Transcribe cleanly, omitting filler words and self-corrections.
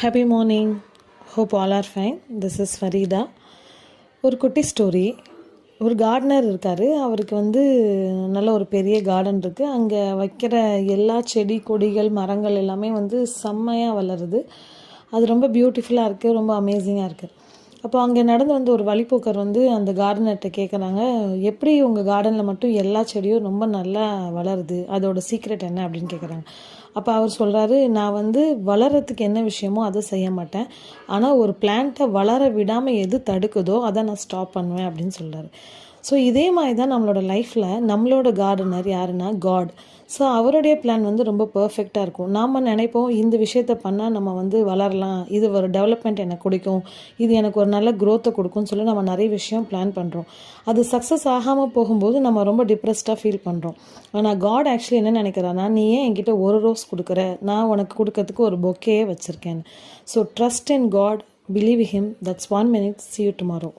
Happy morning. Hope all are fine. This is Fareeda. ஒரு குட்டி story. ஒரு கார்டனர் இருக்கார். அவருக்கு நல்ல ஒரு பெரிய கார்டன் இருக்குது. அங்கே வைக்கிற எல்லா செடி கொடிகள் மரங்கள் எல்லாமே செம்மையாக வளருது. அது ரொம்ப பியூட்டிஃபுல்லாக இருக்குது, ரொம்ப அமேசிங்காக இருக்குது. அப்போ அங்கே நடந்து ஒரு வழிப்போக்கர் அந்த கார்டனர்கிட்ட கேட்குறாங்க, எப்படி உங்கள் கார்டனில் மட்டும் எல்லா செடியும் ரொம்ப நல்லா வளருது, அதோட சீக்ரெட் என்ன அப்படின்னு கேட்குறாங்க. அப்போ அவர் சொல்கிறாரு, நான் வளர்கிறதுக்கு என்ன விஷயமோ அதை செய்ய மாட்டேன், ஆனால் ஒரு பிளான்ட்டை வளர விடாமல் எது தடுக்குதோ அதை நான் ஸ்டாப் பண்ணுவேன் அப்படின்னு சொல்கிறாரு. ஸோ இதே மாதிரி தான் நம்மளோட லைஃப்பில் நம்மளோட கார்டனர் யாருன்னா காட். ஸோ அவருடைய பிளான் ரொம்ப பர்ஃபெக்டாக இருக்கும். நாம் நினைப்போம் இந்த விஷயத்த பண்ணால் நம்ம வளரலாம், இது ஒரு டெவலப்மெண்ட் எனக்கு கொடுக்கும், இது எனக்கு ஒரு நல்ல க்ரோத்தை கொடுக்கும்னு சொல்லி நம்ம நிறைய விஷயம் பிளான் பண்ணுறோம். அது சக்ஸஸ் ஆகாமல் போகும்போது நம்ம ரொம்ப டிப்ரெஸ்டாக ஃபீல் பண்ணுறோம். ஆனால் காட் ஆக்சுவலி என்ன நினைக்கிறான்னா, நீ ஏன் என்கிட்ட ஒரு ரோஸ் கொடுக்குற, நான் உனக்கு கொடுக்கறதுக்கு ஒரு பொக்கே வச்சுருக்கேன். So trust in God, believe him. That's 1 minute. See you tomorrow.